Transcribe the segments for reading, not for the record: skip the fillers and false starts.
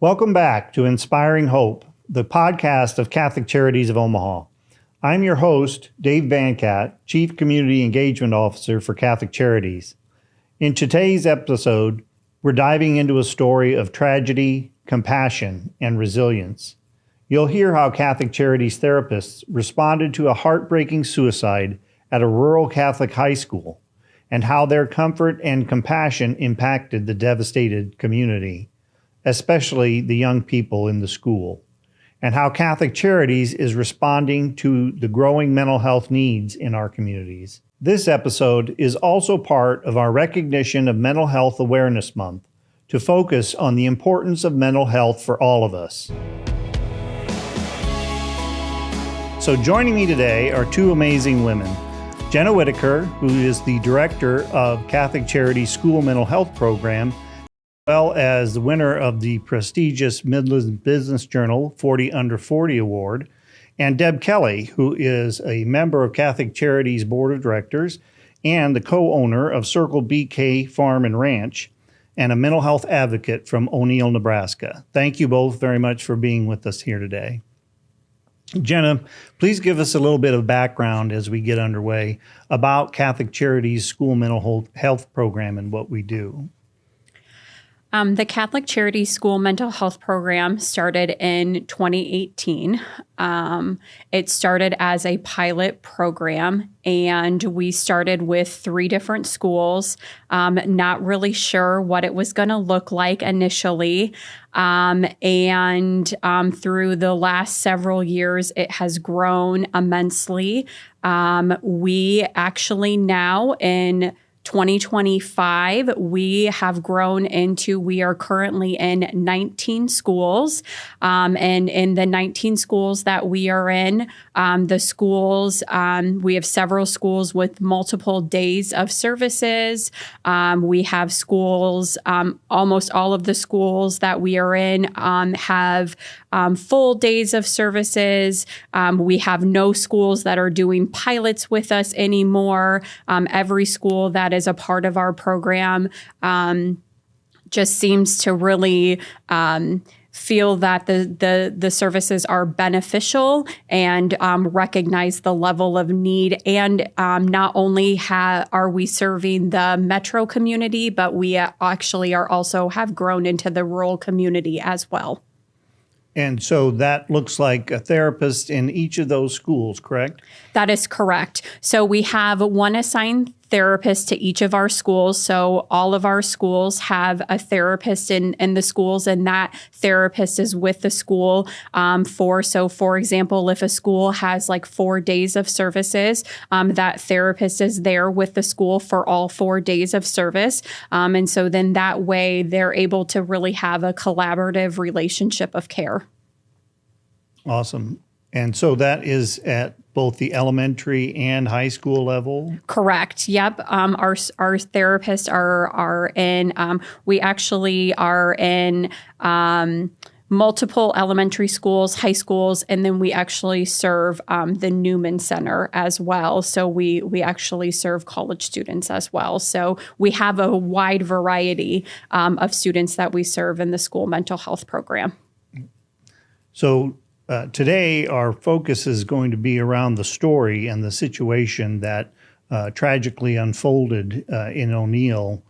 Welcome back to Inspiring Hope, the podcast of Catholic Charities of Omaha. I'm your host, Dave Bancat, Chief Community Engagement Officer for Catholic Charities. In today's episode, we're diving into a story of tragedy, compassion, and resilience. You'll hear how Catholic Charities therapists responded to a heartbreaking suicide at a rural Catholic high school, and how their comfort and compassion impacted the devastated community, especially the young people in the school, and how Catholic Charities is responding to the growing mental health needs in our communities. This episode is also part of our recognition of Mental Health Awareness Month to focus on the importance of mental health for all of us. So joining me today are two amazing women. Jenna Whitaker, who is the director of Catholic Charities School Mental Health Program, as well as the winner of the prestigious Midland Business Journal 40 Under 40 Award, and Deb Kelly, who is a member of Catholic Charities Board of Directors and the co-owner of Circle BK Farm and Ranch, and a mental health advocate from O'Neill, Nebraska. Thank you both very much for being with us here today. Jenna, please give us a little bit of background as we get underway about Catholic Charities School Mental Health Program and what we do. The Catholic Charities School Mental Health Program started in 2018. It started as a pilot program, and we started with 3 different schools, not really sure what it was going to look like initially. And through the last several years, it has grown immensely. We actually now in 2025, we have grown into, we are currently in 19 schools. And in the 19 schools that we are in, the schools, we have several schools with multiple days of services. We have schools, almost all of the schools that we are in have full days of services. We have no schools that are doing pilots with us anymore. Every school that is a part of our program just seems to really feel that the services are beneficial and recognize the level of need. And not only are we serving the metro community, but we actually are also have grown into the rural community as well. And so that looks like a therapist in each of those schools, correct? That is correct. So we have one assigned therapist to each of our schools. So all of our schools have a therapist in the schools, and that therapist is with the school for example, if a school has like 4 days of services, that therapist is there with the school for all 4 days of service. And so then that way they're able to really have a collaborative relationship of care. Awesome. And so that is at both the elementary and high school level? Correct. Yep. Our therapists are in, we actually are in multiple elementary schools, high schools, and then we actually serve the Newman Center as well. So we actually serve college students as well. So we have a wide variety of students that we serve in the school mental health program. So today, our focus is going to be around the story and the situation that tragically unfolded in O'Neill.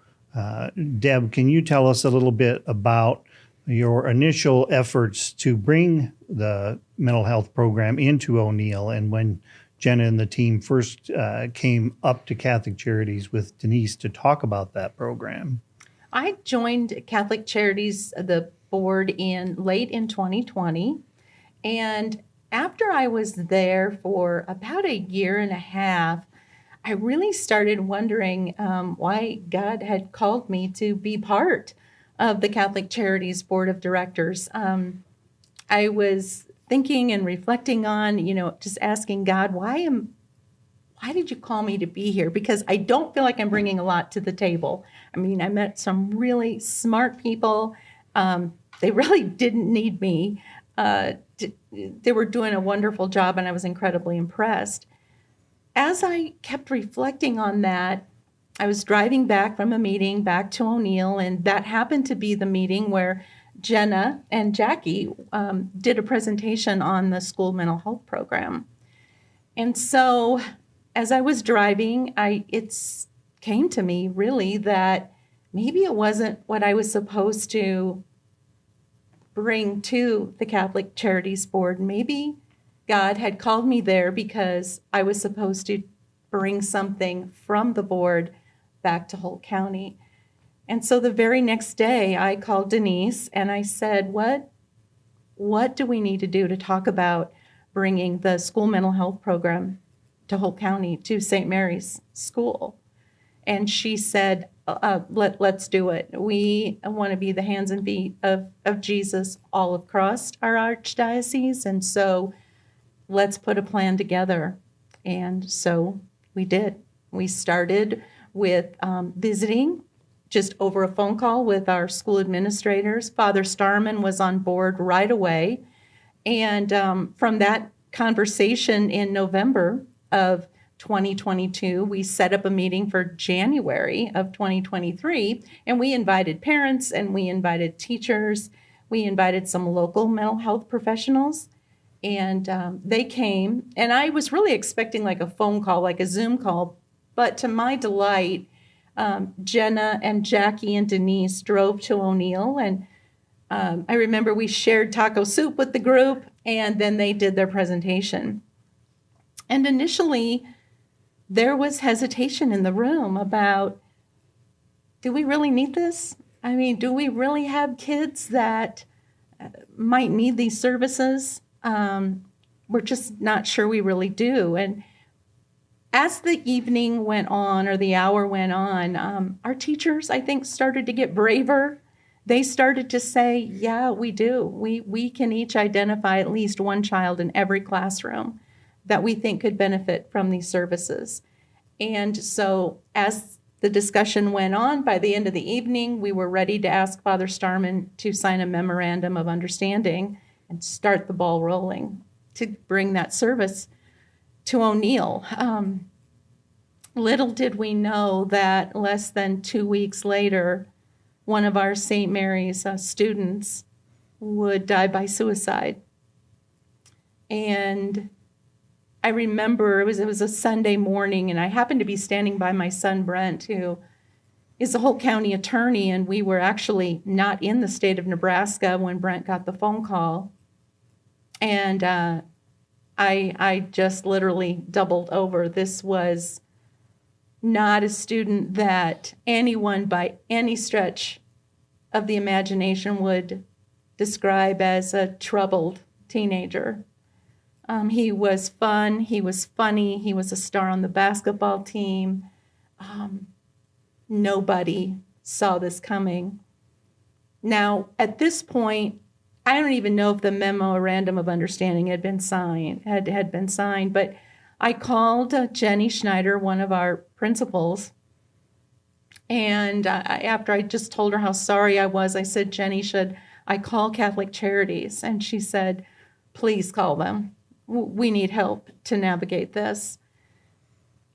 Deb, can you tell us a little bit about your initial efforts to bring the mental health program into O'Neill, and when Jenna and the team first came up to Catholic Charities with Denise to talk about that program? I joined Catholic Charities, the board, late in 2020. And after I was there for about a year and a half, I really started wondering why God had called me to be part of the Catholic Charities Board of Directors. I was thinking and reflecting on, just asking God, why did you call me to be here? Because I don't feel like I'm bringing a lot to the table. I mean, I met some really smart people. They really didn't need me. They were doing a wonderful job, and I was incredibly impressed. As I kept reflecting on that, I was driving back from a meeting back to O'Neill, and that happened to be the meeting where Jenna and Jackie did a presentation on the school mental health program. And so as I was driving, it came to me really that maybe it wasn't what I was supposed to bring to the Catholic Charities Board. Maybe God had called me there because I was supposed to bring something from the board back to Holt County. And so the very next day, I called Denise and I said, what do we need to do to talk about bringing the school mental health program to Holt County, to St. Mary's School? And she said, let's do it. We want to be the hands and feet of Jesus all across our archdiocese. And so let's put a plan together. And so we did. We started with visiting just over a phone call with our school administrators. Father Starman was on board right away. And from that conversation in November of 2022, we set up a meeting for January of 2023, and we invited parents and we invited teachers. We invited some local mental health professionals, and they came. And I was really expecting like a phone call, like a Zoom call, but to my delight, Jenna and Jackie and Denise drove to O'Neill, and I remember we shared taco soup with the group, and then they did their presentation. And initially, there was hesitation in the room about, do we really need this? I mean, do we really have kids that might need these services? We're just not sure we really do. And as the evening went on, or the hour went on, our teachers, I think, started to get braver. They started to say, yeah, we do. We can each identify at least one child in every classroom that we think could benefit from these services. And so as the discussion went on, by the end of the evening, we were ready to ask Father Starman to sign a memorandum of understanding and start the ball rolling to bring that service to O'Neill. Little did we know that less than 2 weeks later, one of our St. Mary's students would die by suicide. And I remember it was a Sunday morning, and I happened to be standing by my son Brent, who is a Holt County attorney, and we were actually not in the state of Nebraska when Brent got the phone call. And I just literally doubled over. This was not a student that anyone by any stretch of the imagination would describe as a troubled teenager. He was fun, he was funny, he was a star on the basketball team. Nobody saw this coming. Now, at this point, I don't even know if the memorandum of understanding had been signed, but I called Jenny Schneider, one of our principals, and after I just told her how sorry I was, I said, Jenny, should I call Catholic Charities? And she said, please call them. We need help to navigate this.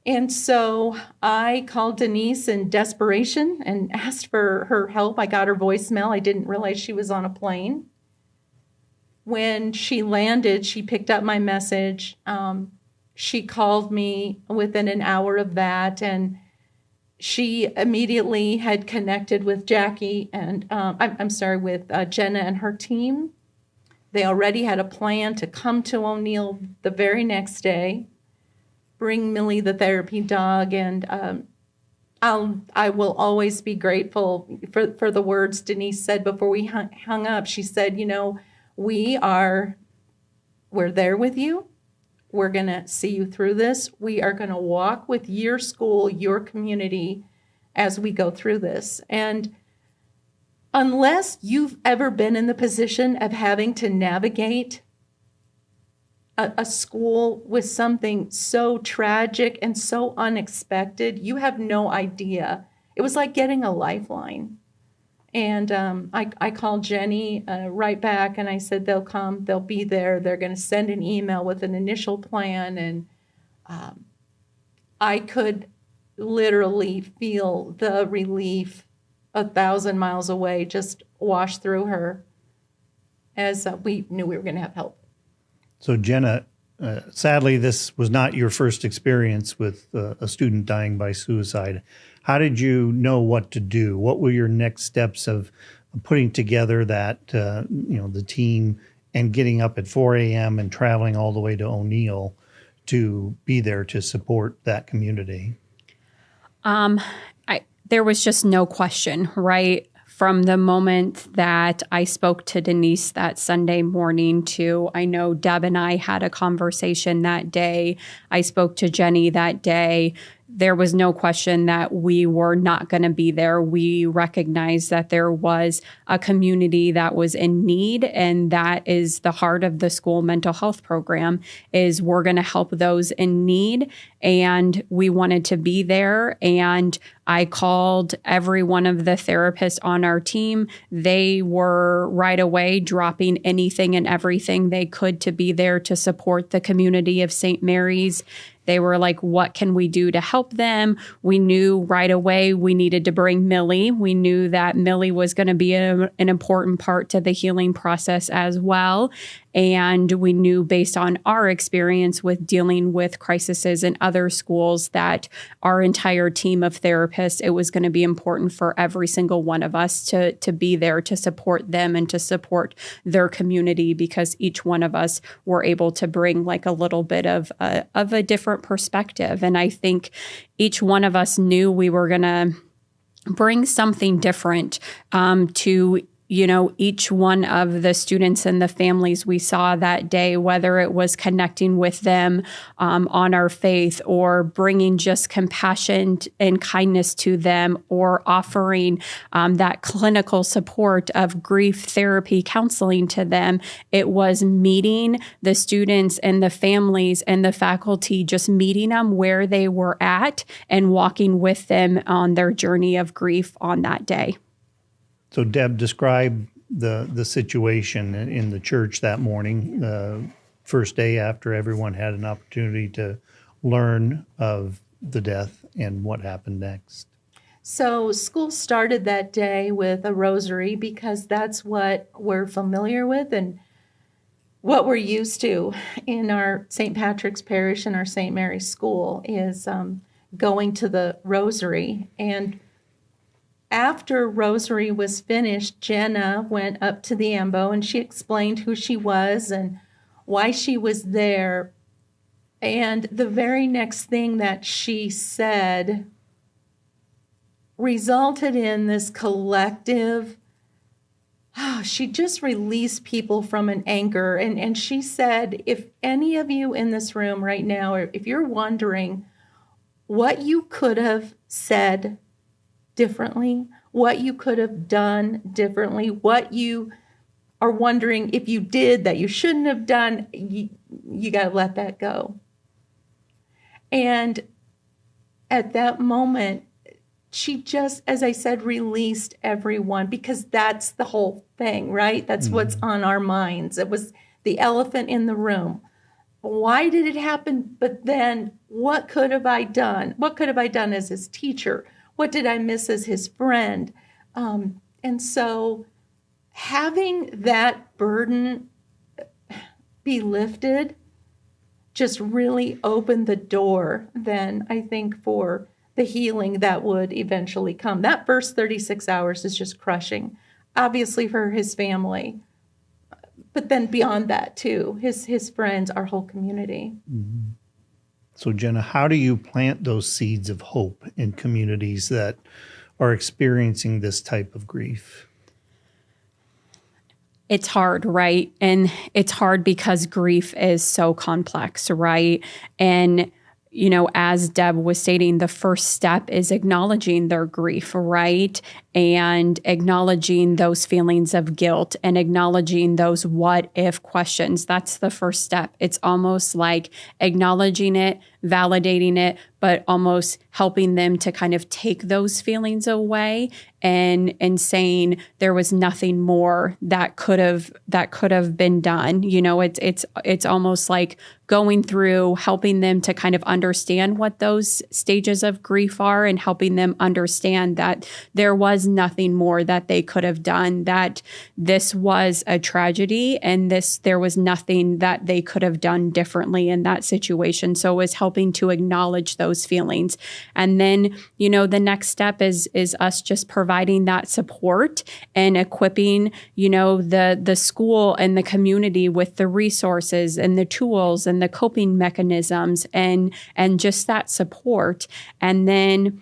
And so I called Denise in desperation and asked for her help. I got her voicemail. I didn't realize she was on a plane. When she landed, she picked up my message. She called me within an hour of that, and she immediately had connected with Jackie and with Jenna and her team. They already had a plan to come to O'Neill the very next day, bring Millie the therapy dog, and I will always be grateful for the words Denise said before we hung up. She said, we're there with you. We're going to see you through this. We are going to walk with your school, your community, as we go through this. And unless you've ever been in the position of having to navigate a school with something so tragic and so unexpected, you have no idea. It was like getting a lifeline. And I called Jenny right back, and I said, they'll come, they'll be there, they're going to send an email with an initial plan. And I could literally feel the relief 1,000 miles away just wash through her. as we knew we were going to have help. So Jenna, sadly, this was not your first experience with a student dying by suicide. How did you know what to do? What were your next steps of putting together that, the team and getting up at 4 a.m. and traveling all the way to O'Neill to be there to support that community? There was just no question, right? From the moment that I spoke to Denise that Sunday morning to, I know Deb and I had a conversation that day. I spoke to Jenny that day. There was no question that we were not going to be there. We recognized that there was a community that was in need, and that is the heart of the school mental health program, is we're going to help those in need, and we wanted to be there. And I called every one of the therapists on our team. They were right away dropping anything and everything they could to be there to support the community of St. Mary's. They were like, what can we do to help them? We knew right away we needed to bring Millie. We knew that Millie was going to be an important part to the healing process as well. And we knew, based on our experience with dealing with crises in other schools, that our entire team of therapists, it was going to be important for every single one of us to be there to support them and to support their community, because each one of us were able to bring like a little bit of a different perspective. And I think each one of us knew we were going to bring something different to each one of the students and the families we saw that day, whether it was connecting with them on our faith, or bringing just compassion and kindness to them, or offering that clinical support of grief therapy counseling to them. It was meeting the students and the families and the faculty, just meeting them where they were at and walking with them on their journey of grief on that day. So Deb, describe the situation in the church that morning, the first day after everyone had an opportunity to learn of the death and what happened next. So school started that day with a rosary, because that's what we're familiar with and what we're used to in our St. Patrick's Parish and our St. Mary's School, is going to the rosary. And after rosary was finished, Jenna went up to the ambo and she explained who she was and why she was there. And the very next thing that she said resulted in this collective, she just released people from an anchor. And she said, if any of you in this room right now, or if you're wondering what you could have said differently, what you could have done differently, what you are wondering if you did that you shouldn't have done, you got to let that go. And at that moment, she just, as I said, released everyone, because that's the whole thing, right? That's what's on our minds. It was the elephant in the room. Why did it happen? But then what could have I done? What could have I done as his teacher? What did I miss as his friend? And so having that burden be lifted just really opened the door then, I think, for the healing that would eventually come. That first 36 hours is just crushing, obviously for his family, but then beyond that too, his friends, our whole community. Mm-hmm. So Jenna, how do you plant those seeds of hope in communities that are experiencing this type of grief? It's hard, right? And it's hard because grief is so complex, right? And as Deb was stating, the first step is acknowledging their grief, right? And acknowledging those feelings of guilt and acknowledging those what if questions. That's the first step. It's almost like acknowledging it, validating it, but almost helping them to kind of take those feelings away and saying there was nothing more that could have been done. You know, it's almost like going through, helping them to kind of understand what those stages of grief are, and helping them understand that there was nothing more that they could have done, that this was a tragedy, and there was nothing that they could have done differently in that situation. So it was helping to acknowledge those feelings. And then, you know, the next step is us just providing that support and equipping, you know, the school and the community with the resources and the tools and the coping mechanisms and just that support. And then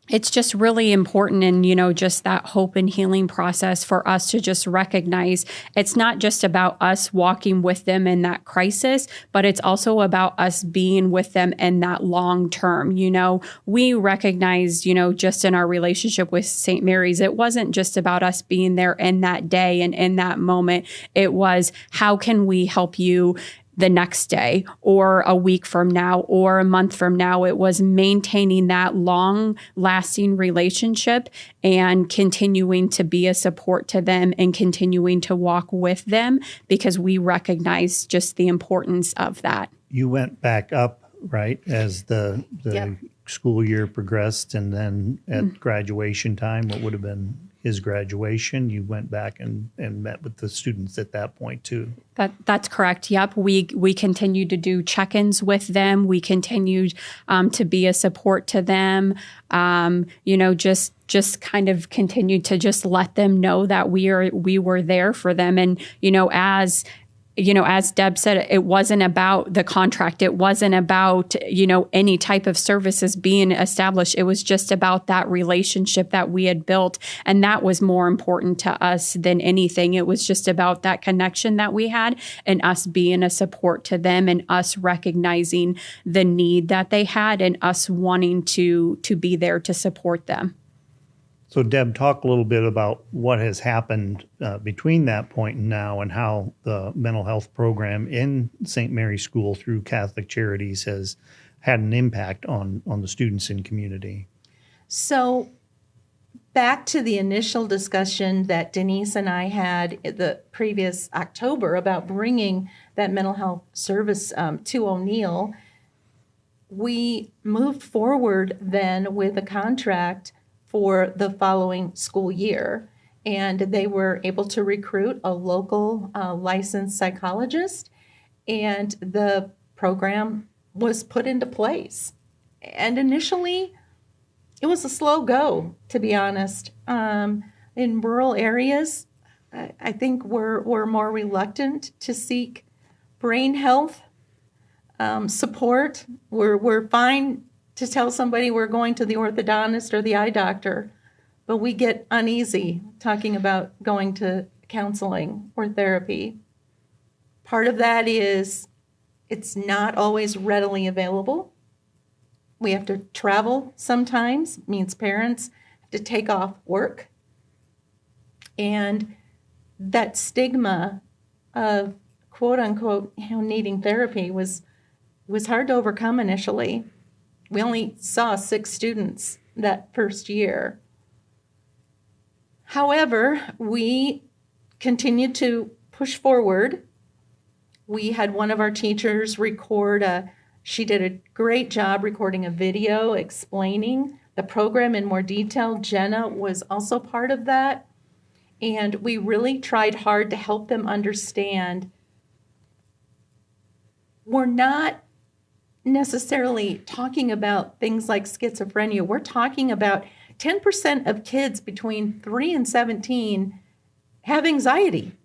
it's just really important, and, you know, just that hope and healing process for us to just recognize it's not just about us walking with them in that crisis, but it's also about us being with them in that long term. You know, we recognize, you know, just in our relationship with St. Mary's, it wasn't just about us being there in that day and in that moment. It was, how can we help you the next day or a week from now or a month from now? It was maintaining that long lasting relationship and continuing to be a support to them and continuing to walk with them, because we recognize just the importance of that. You went back up, right, as the Yep. school year progressed, and then at graduation time, what would have been his graduation, you went back and met with the students at that point too. That's correct. Yep. We continued to do check-ins with them. We continued to be a support to them. You know, just kind of continued to just let them know that we were there for them. And, as Deb said, it wasn't about the contract. It wasn't about, any type of services being established. It was just about that relationship that we had built. And that was more important to us than anything. It was just about that connection that we had and us being a support to them and us recognizing the need that they had and us wanting to be there to support them. So Deb, talk a little bit about what has happened between that point and now, and how the mental health program in St. Mary's School through Catholic Charities has had an impact on the students and community. So back to the initial discussion that Denise and I had the previous October about bringing that mental health service to O'Neill, we moved forward then with a contract for the following school year. And they were able to recruit a local licensed psychologist, and the program was put into place. And initially, it was a slow go, to be honest. In rural areas, I think we're more reluctant to seek brain health support. We're fine to tell somebody we're going to the orthodontist or the eye doctor, but we get uneasy talking about going to counseling or therapy. Part of that is it's not always readily available. We have to travel sometimes, means parents have to take off work. And that stigma of quote unquote, needing therapy was hard to overcome initially. We only saw 6 students that first year. However, we continued to push forward. We had one of our teachers she did a great job recording a video explaining the program in more detail. Jenna was also part of that. And we really tried hard to help them understand we're not necessarily talking about things like schizophrenia. We're talking about 10% of kids between 3 and 17 have anxiety,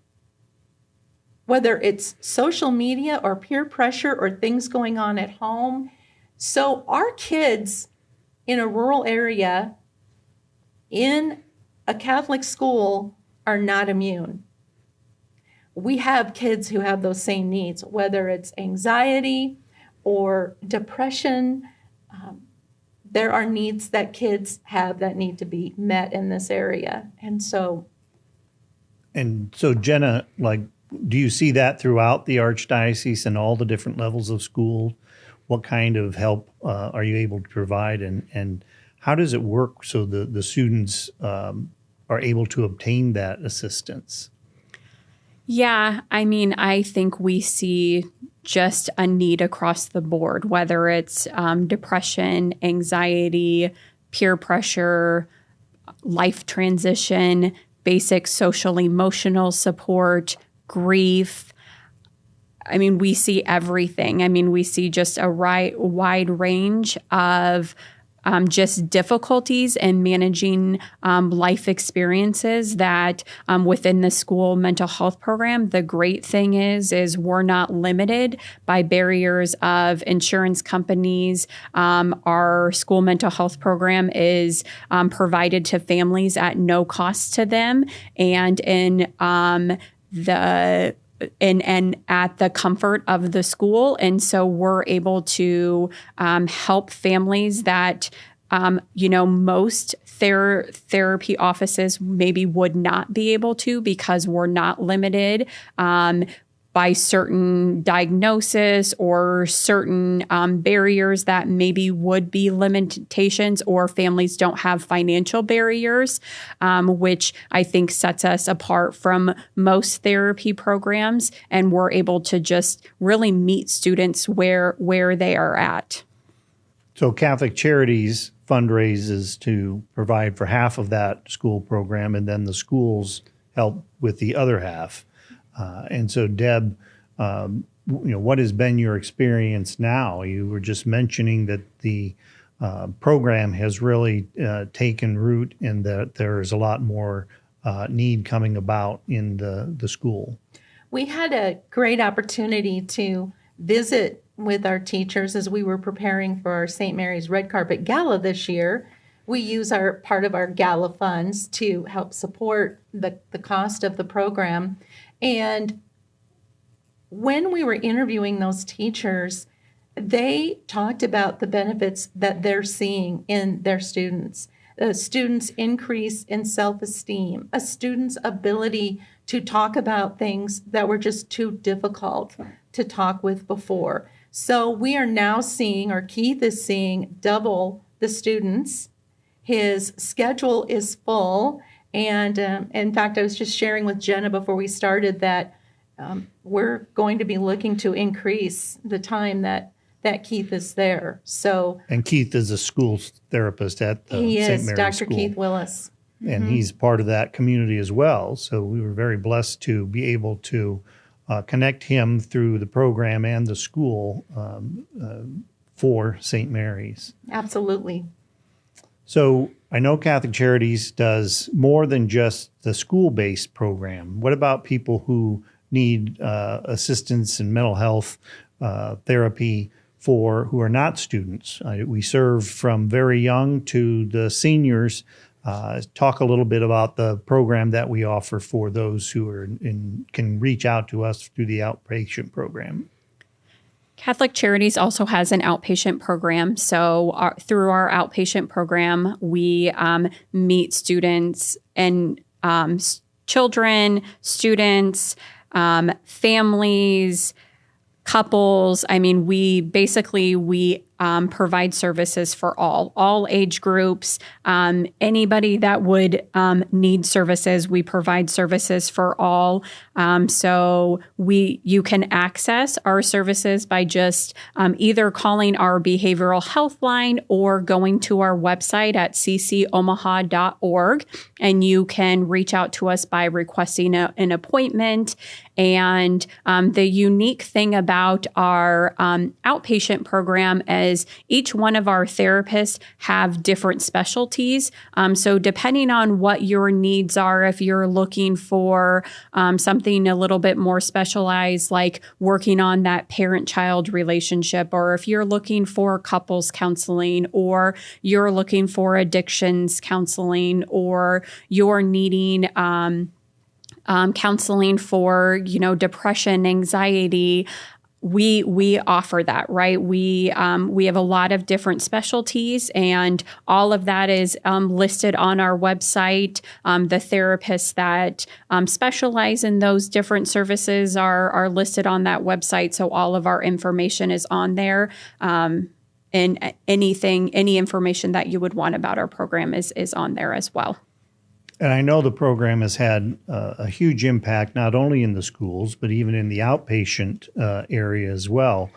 whether it's social media or peer pressure or things going on at home. So our kids in a rural area in a Catholic school are not immune. We have kids who have those same needs, whether it's anxiety or depression. There are needs that kids have that need to be met in this area. And so Jenna, do you see that throughout the Archdiocese and all the different levels of school, what kind of help are you able to provide, and how does it work so the students are able to obtain that assistance? Yeah, I mean, I think we see just a need across the board, whether it's depression, anxiety, peer pressure, life transition, basic social emotional support, grief. I mean, we see everything. I mean, we see just a wide range of just difficulties in managing life experiences that within the school mental health program. The great thing is we're not limited by barriers of insurance companies. Our school mental health program is provided to families at no cost to them, and and at the comfort of the school. And so we're able to help families that, most therapy offices maybe would not be able to, because we're not limited by certain diagnosis or certain barriers that maybe would be limitations, or families don't have financial barriers, which I think sets us apart from most therapy programs. And we're able to just really meet students where they are at. So Catholic Charities fundraises to provide for half of that school program, and then the schools help with the other half. And so, Deb, what has been your experience now? You were just mentioning that the program has really taken root, and that there is a lot more need coming about in the school. We had a great opportunity to visit with our teachers as we were preparing for our St. Mary's Red Carpet Gala this year. We use part of our gala funds to help support the cost of the program. And when we were interviewing those teachers, they talked about the benefits that they're seeing in their students. A student's increase in self-esteem, a student's ability to talk about things that were just too difficult to talk with before. So we are now seeing, or Keith is seeing, double the students. His schedule is full. And in fact, I was just sharing with Jenna before we started that we're going to be looking to increase the time that Keith is there. And Keith is a school therapist at the St. Mary's Dr. School. Keith Willis. And he's part of that community as well. So we were very blessed to be able to connect him through the program and the school for St. Mary's. Absolutely. So I know Catholic Charities does more than just the school-based program. What about people who need assistance in mental health therapy who are not students? We serve from very young to the seniors. Talk a little bit about the program that we offer for those who are can reach out to us through the outpatient program. Catholic Charities also has an outpatient program. So through our outpatient program, we meet students and children, students, families, couples. I mean, we provide services for all age groups. Anybody that would need services, we provide services for all. So you can access our services by just either calling our behavioral health line or going to our website at ccomaha.org, and you can reach out to us by requesting an appointment. And the unique thing about our outpatient program is each one of our therapists have different specialties. So depending on what your needs are, if you're looking for something a little bit more specialized, like working on that parent-child relationship, or if you're looking for couples counseling, or you're looking for addictions counseling, or you're needing counseling for, depression, anxiety, we offer that, right? We have a lot of different specialties, and all of that is listed on our website. The therapists that specialize in those different services are listed on that website, so all of our information is on there. And any information that you would want about our program is on there as well. And I know the program has had a huge impact, not only in the schools, but even in the outpatient area as well.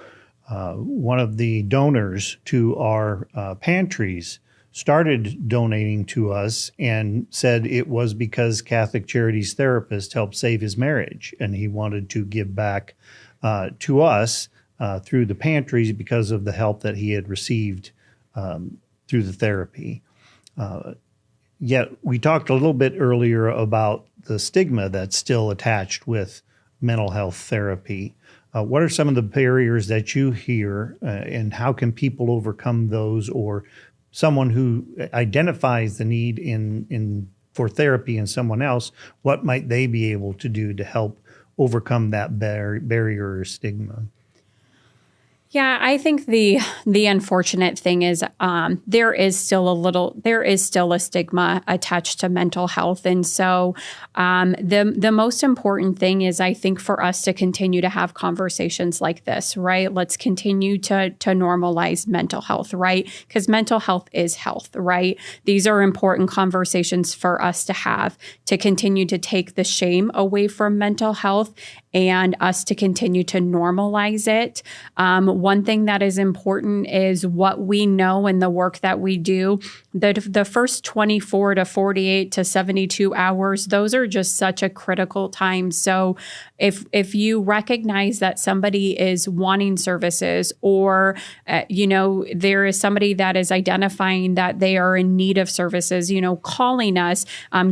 One of the donors to our pantries started donating to us and said it was because Catholic Charities therapist helped save his marriage. And he wanted to give back to us through the pantries because of the help that he had received through the therapy. Yet we talked a little bit earlier about the stigma that's still attached with mental health therapy. What are some of the barriers that you hear, and how can people overcome those, or someone who identifies the need for therapy in someone else, what might they be able to do to help overcome that barrier or stigma? Yeah, I think the unfortunate thing is there is still a stigma attached to mental health, and so the most important thing is, I think, for us to continue to have conversations like this, right? Let's continue to normalize mental health, right? Because mental health is health, right? These are important conversations for us to have, to continue to take the shame away from mental health and us to continue to normalize it. One thing that is important is what we know and the work that we do. The first 24 to 48 to 72 hours, those are just such a critical time. So if you recognize that somebody is wanting services, or there is somebody that is identifying that they are in need of services, calling us,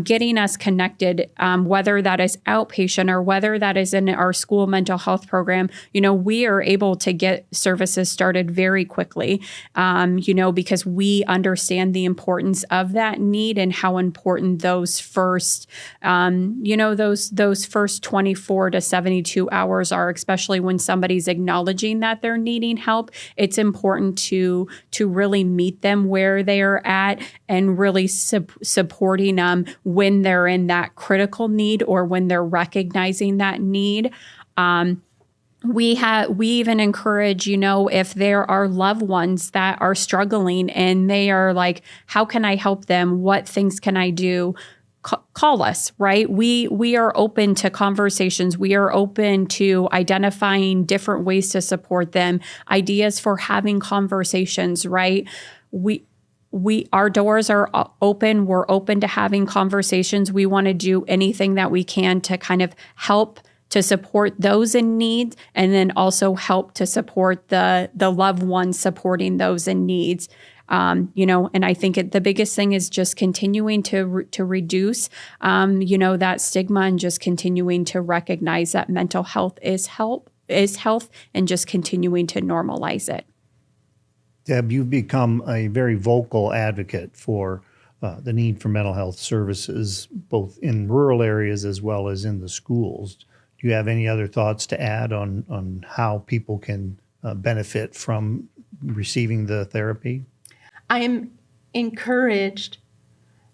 getting us connected, whether that is outpatient or whether that is in our school mental health program, we are able to get services started very quickly, because we understand the importance of that need and how important those first, those first 24 to 72 hours are, especially when somebody's acknowledging that they're needing help. It's important to really meet them where they are at and really supporting them when they're in that critical need or when they're recognizing that need. We even encourage, if there are loved ones that are struggling and they are like, how can I help them? What things can I do? Call us, right? We are open to conversations. We are open to identifying different ways to support them, ideas for having conversations, right? Our doors are open. We're open to having conversations. We want to do anything that we can to kind of help to support those in need, and then also help to support the loved ones supporting those in needs. And I think the biggest thing is just continuing to reduce, that stigma, and just continuing to recognize that mental health is health, and just continuing to normalize it. Deb, you've become a very vocal advocate for the need for mental health services, both in rural areas as well as in the schools. Do you have any other thoughts to add on how people can benefit from receiving the therapy? I am encouraged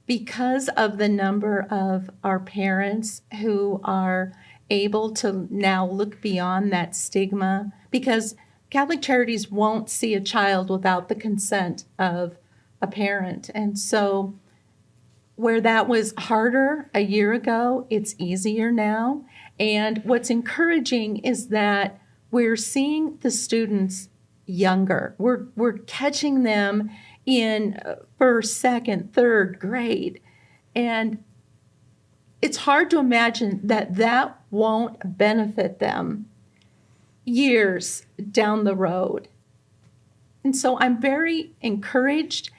because of the number of our parents who are able to now look beyond that stigma, because Catholic Charities won't see a child without the consent of a parent. And so where that was harder a year ago, it's easier now. And what's encouraging is that we're seeing the students younger. We're catching them in first, second, third grade. And it's hard to imagine that won't benefit them years down the road. And so I'm very encouraged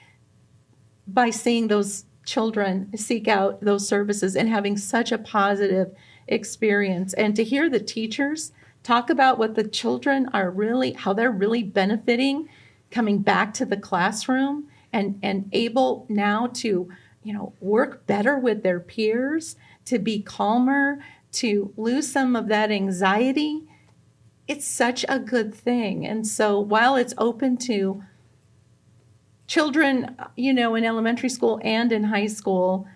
by seeing those children seek out those services and having such a positive experience. And to hear the teachers talk about what the children are really, how they're really benefiting coming back to the classroom and able now to, work better with their peers, to be calmer, to lose some of that anxiety. it's such a good thing. And so while it's open to children, in elementary school and in high school,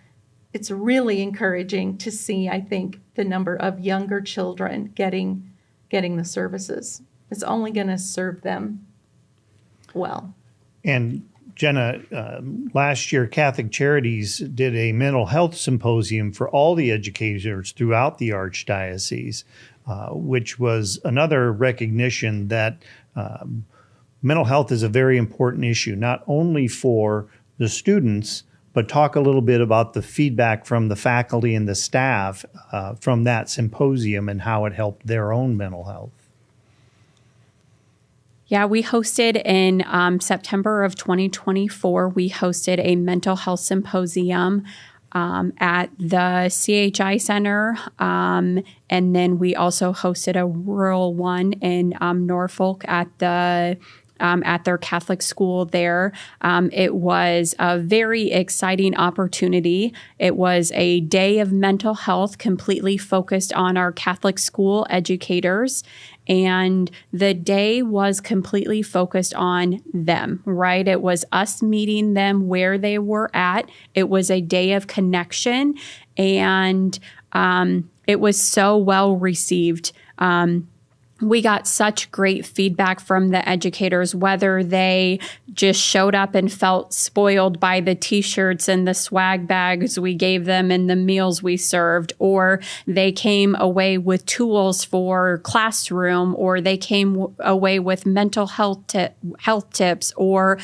it's really encouraging to see, I think, the number of younger children getting the services. It's only going to serve them well. And Jenna, last year, Catholic Charities did a mental health symposium for all the educators throughout the Archdiocese, which was another recognition that mental health is a very important issue, not only for the students, but talk a little bit about the feedback from the faculty and the staff from that symposium and how it helped their own mental health. Yeah, we hosted in September of 2024, we hosted a mental health symposium at the CHI Center. And then we also hosted a rural one in Norfolk at their Catholic school there. It was a very exciting opportunity. It was a day of mental health completely focused on our Catholic school educators. And the day was completely focused on them, right? It was us meeting them where they were at. It was a day of connection, and it was so well received. We got such great feedback from the educators, whether they just showed up and felt spoiled by the t-shirts and the swag bags we gave them and the meals we served, or they came away with tools for classroom, or they came away with mental health tips, or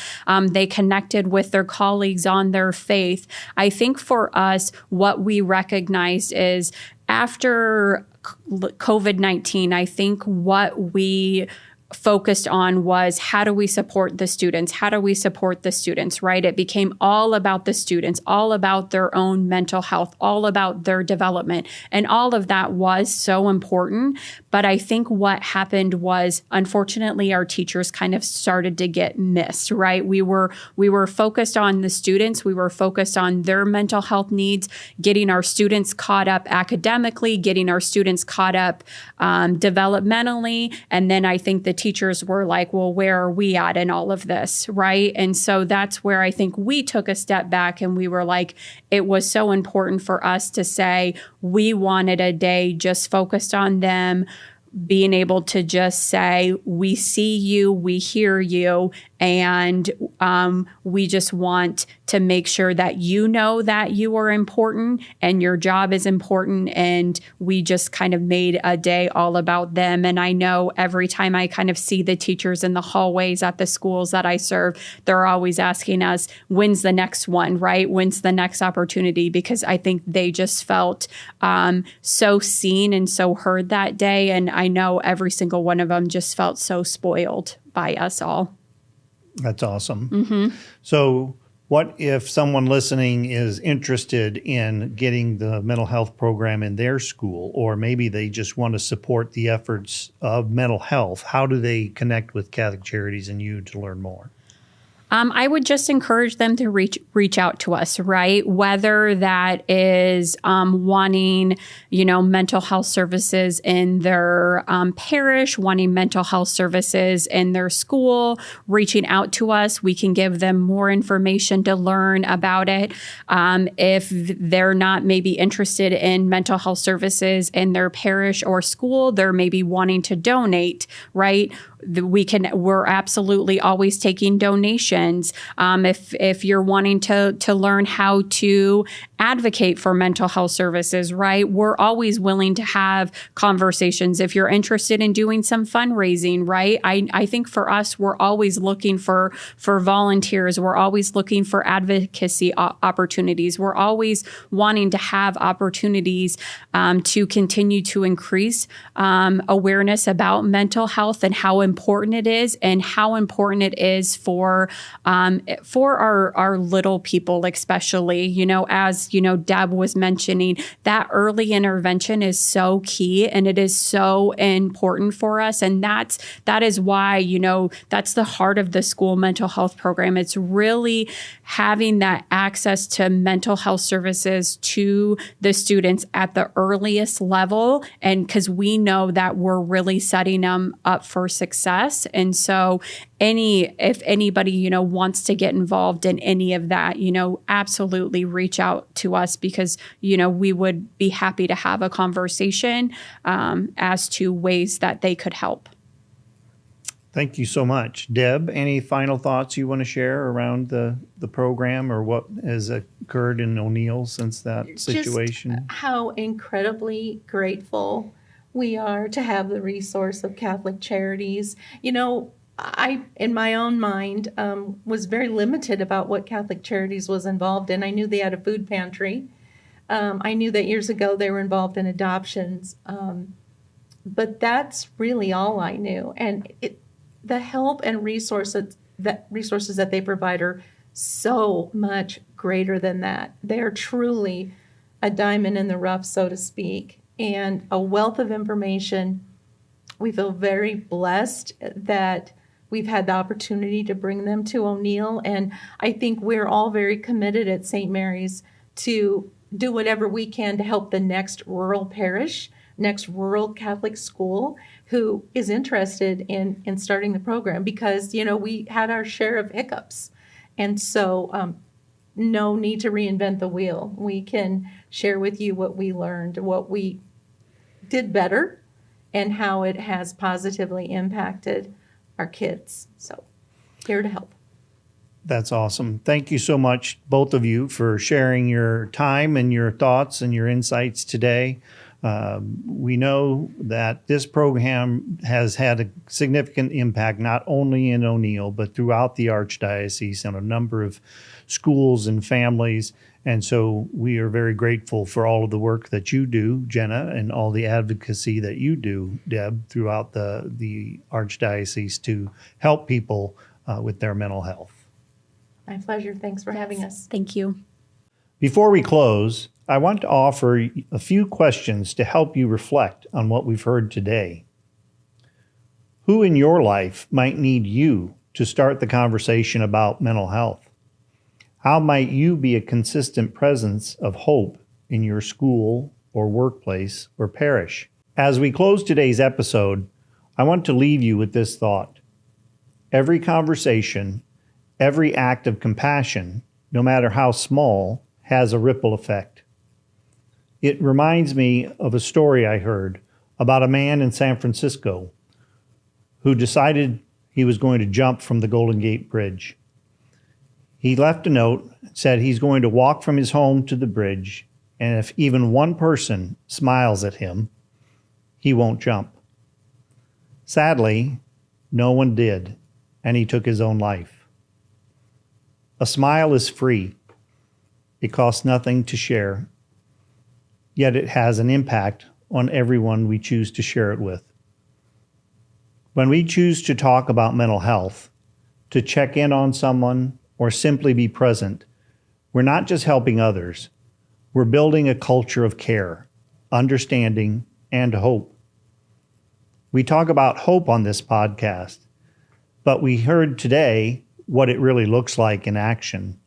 they connected with their colleagues on their faith. I think for us, what we recognized is after COVID-19, I think what we focused on was how do we support the students? How do we support the students, right? It became all about the students, all about their own mental health, all about their development. And all of that was so important. But I think what happened was, unfortunately, our teachers kind of started to get missed, right? We were focused on the students. We were focused on their mental health needs, getting our students caught up academically, getting our students caught up developmentally. And then I think the teachers were like, well, where are we at in all of this, right? And so that's where I think we took a step back and we were like, it was so important for us to say we wanted a day just focused on them, being able to just say, we see you, we hear you, and we just want to make sure that you know that you are important and your job is important. And we just kind of made a day all about them. And I know every time I kind of see the teachers in the hallways at the schools that I serve, they're always asking us, when's the next one, right? When's the next opportunity? Because I think they just felt so seen and so heard that day. And I know every single one of them just felt so spoiled by us all. That's awesome. Mm-hmm. So what if someone listening is interested in getting the mental health program in their school, or maybe they just want to support the efforts of mental health? How do they connect with Catholic Charities and you to learn more? I would just encourage them to reach out to us, right? Whether that is wanting, mental health services in their parish, wanting mental health services in their school, reaching out to us. We can give them more information to learn about it. If they're not maybe interested in mental health services in their parish or school, they're maybe wanting to donate, right? We're absolutely always taking donations. If you're wanting to learn how to advocate for mental health services, right? We're always willing to have conversations. If you're interested in doing some fundraising, right? I think for us, we're always looking for volunteers. We're always looking for advocacy opportunities. We're always wanting to have opportunities to continue to increase awareness about mental health and how important important it is and how important it is for our little people, especially, as, Deb was mentioning, that early intervention is so key and it is so important for us. And that is why, that's the heart of the school mental health program. It's really having that access to mental health services to the students at the earliest level. And because we know that we're really setting them up for success. And so if anybody, wants to get involved in any of that, absolutely reach out to us because, we would be happy to have a conversation as to ways that they could help. Thank you so much. Deb, any final thoughts you want to share around the program or what has occurred in O'Neill since that situation? Just how incredibly grateful we are to have the resource of Catholic Charities. I, in my own mind, was very limited about what Catholic Charities was involved in. I knew they had a food pantry. I knew that years ago they were involved in adoptions. But that's really all I knew. And the help and resources that they provide are so much greater than that. They are truly a diamond in the rough, so to speak, and a wealth of information. We feel very blessed that we've had the opportunity to bring them to O'Neill, and I think we're all very committed at St. Mary's to do whatever we can to help the next rural parish, next rural Catholic school who is interested in starting the program because, we had our share of hiccups. And so no need to reinvent the wheel. We can share with you what we learned, what we did better, and how it has positively impacted our kids. So here to help. That's awesome. Thank you so much, both of you, for sharing your time and your thoughts and your insights today. We know that this program has had a significant impact, not only in O'Neill, but throughout the Archdiocese on a number of schools and families. And so we are very grateful for all of the work that you do, Jenna, and all the advocacy that you do, Deb, throughout the Archdiocese to help people with their mental health. My pleasure. Thanks for having us. Thank you. Before we close, I want to offer a few questions to help you reflect on what we've heard today. Who in your life might need you to start the conversation about mental health? How might you be a consistent presence of hope in your school or workplace or parish? As we close today's episode, I want to leave you with this thought. Every conversation, every act of compassion, no matter how small, has a ripple effect. It reminds me of a story I heard about a man in San Francisco who decided he was going to jump from the Golden Gate Bridge. He left a note, said he's going to walk from his home to the bridge, and if even one person smiles at him, he won't jump. Sadly, no one did, and he took his own life. A smile is free. It costs nothing to share, yet it has an impact on everyone we choose to share it with. When we choose to talk about mental health, to check in on someone, or simply be present, we're not just helping others, we're building a culture of care, understanding, and hope. We talk about hope on this podcast, but we heard today what it really looks like in action.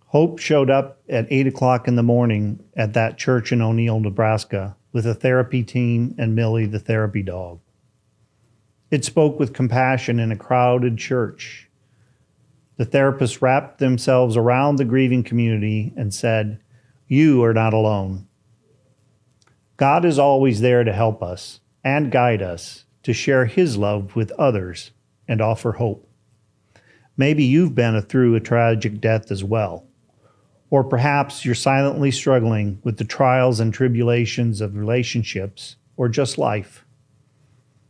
Hope showed up at 8 o'clock in the morning at that church in O'Neill, Nebraska, with a therapy team and Millie, the therapy dog. It spoke with compassion in a crowded church. The therapists wrapped themselves around the grieving community and said, "You are not alone." God is always there to help us and guide us to share His love with others and offer hope. Maybe you've been through a tragic death as well. Or perhaps you're silently struggling with the trials and tribulations of relationships or just life.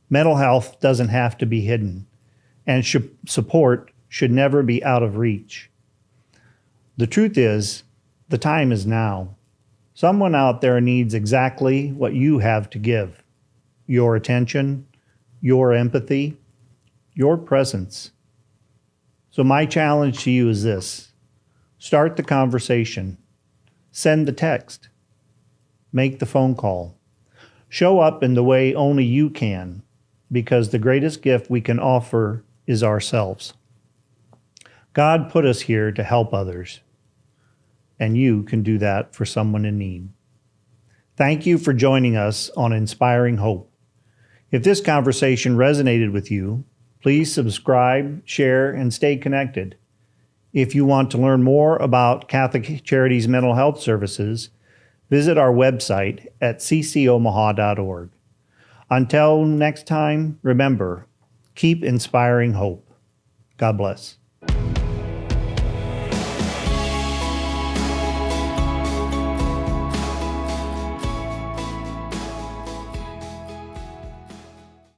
Mental health doesn't have to be hidden, and support should never be out of reach. The truth is, the time is now. Someone out there needs exactly what you have to give: your attention, your empathy, your presence. So my challenge to you is this: start the conversation, send the text, make the phone call, show up in the way only you can, because the greatest gift we can offer is ourselves. God put us here to help others, and you can do that for someone in need. Thank you for joining us on Inspiring Hope. If this conversation resonated with you, please subscribe, share, and stay connected. If you want to learn more about Catholic Charities mental health services, visit our website at ccomaha.org. Until next time, remember, keep inspiring hope. God bless.